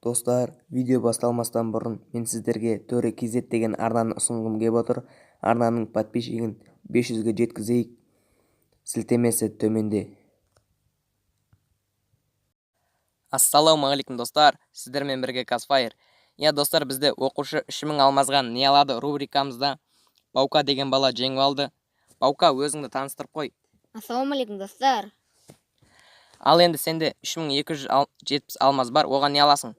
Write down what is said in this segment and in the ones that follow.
Достар, видео басталмастан бұрын мен сіздерге Төре KZ деген арнаны ұсынғым келіп отыр. Арнаның подписчигін 500-ге жеткізейік. Сілтемесі төменде. Ассалаумағалейкум достар, сіздермен бірге Казфайр. Достар, бізде оқушы 3000 алмазған не алады рубрикамызда Баука деген бала жеңіп алды. Баука, өзіңді таныстырып қой. Ассалаумағалейкум достар. Ал енді сенде 3270 алмаз бар, оған не аласың?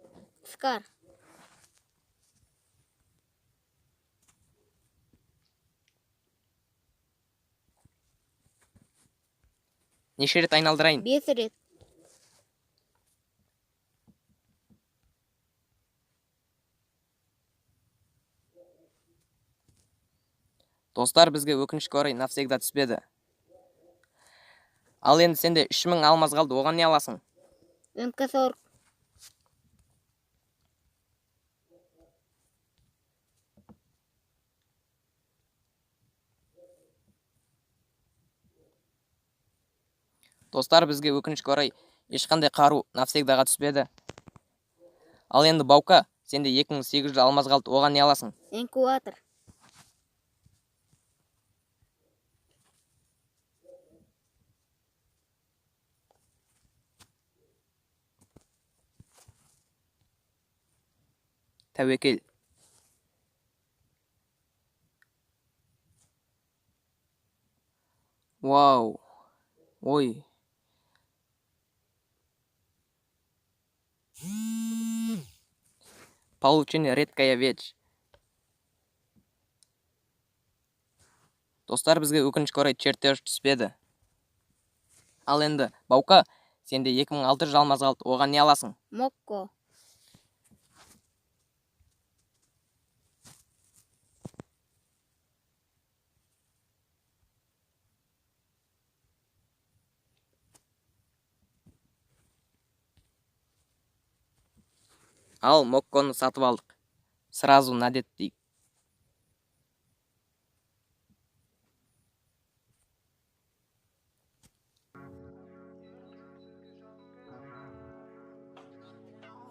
Скар. Неше рет айналдырайын? 5 рет. Достар, бізге өкінішке орай навсегда түспеді. Ал енді сенде 3000 алмаз қалды, оған не аласың? МК-40. Достар, бізге өкінішке орай ешқандай қару навсегдаға түспеді. Ал енді Баука, сенде 2800 алмаз қалды, оған не аласың? Инкубатор. Тәуекел. Вау. Ой. Получение редкая вещь. Достар, бізге өкінішке орай чертеж түспеді. Ал енді Баука, сенде 2600 алмаз қалды, оған не аласың? Мокко. Ал Мокконы сатып алдық. Сразу надет дейік.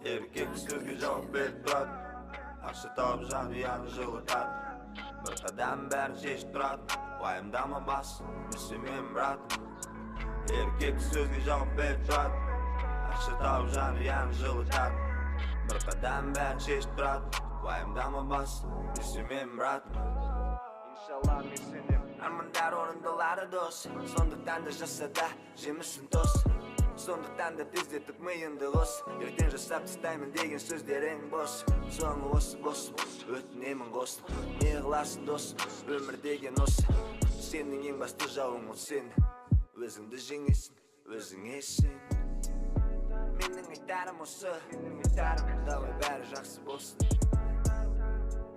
Erkek sözge cevap verip durat Akşı taup janviyanı жылытат Bir qadam bäri çeşit durat Wayımdama bas, müslümen brat Erkek sözge cevap verip durat Akşı taup janviyanı жылытат Bir qadam bäri çeşit durat Wayımdama bas, müslümen brat İnşallah müslümen Armandar orundaları dost Sonduktan da jasada jemisin dost Сондықтан да тездетіп миыңды қос Ертең жасап тастаймын деген сөздерің бос Соңы осы бос Өтінемін қос Не қыларсың дос Өмір деген осы Сенің ең басты жауың ол сен Өзіңді жеңесің Өзіңе сен Менің айтарым осы Давай бәрі жақсы болсын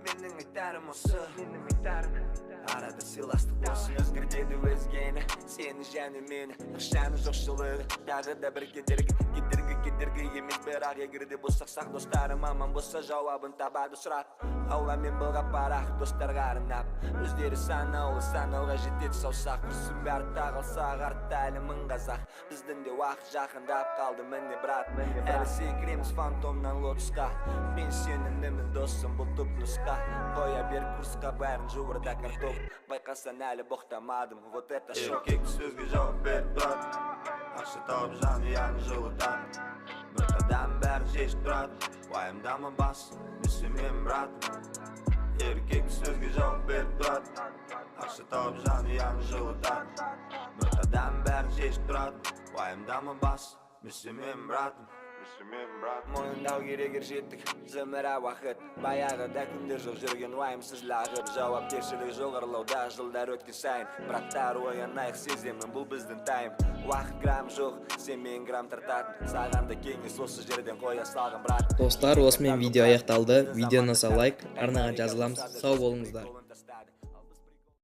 Менің айтарым осы Арада сыйластық болсын Өзгертеді өзгені Сені және мені Ақшаны жоқшылығы Тағы да бір кедергі Кедергі емес бірақ егерде болсақ Достарым аман болса жауабын табады сұрақ Ауламен былғап барақ достарға арнап Өздері санауға жетеді саусақ Күрсін бәрі тағылса артта әлі мың қазақ Біздің де уақыт жақындап қалды міне брат Әлі секіреміз фантомнан лотосқа Мен сенің немін досым бұл түп нұсқа Қоя бер курсқа бәрін жуырда картоп Байқасан әлі боқтамадым, вот это шок Еркек сөзге жауап беріп тұрат Ақшы тауып жанұяны жылытат Bir qadam bäri çeşit durat Wayımdama bas, müslümen brat Erkek sözge jawap berip durat Akşı taup janıyanı жылытат Bir qadam bäri çeşit durat Wayımdama bas, müslümen brat Мойындау керек жеттік зымыра уақыт Баяғыда күндер жоқ жүрген уайымсыз лағып Жауапкершілік жоғарылауда жылдар өткен сайын Браттар оянайық сеземін бұл біздің тайым Уақыт грамм жоқ сенмен грамм тартатын Саған да кеңес осы жерден қоя салғын брат Достар, осымен видео аяқталды. Видеоны лайк, арнаға жазыламыз. Сау болыңыздар.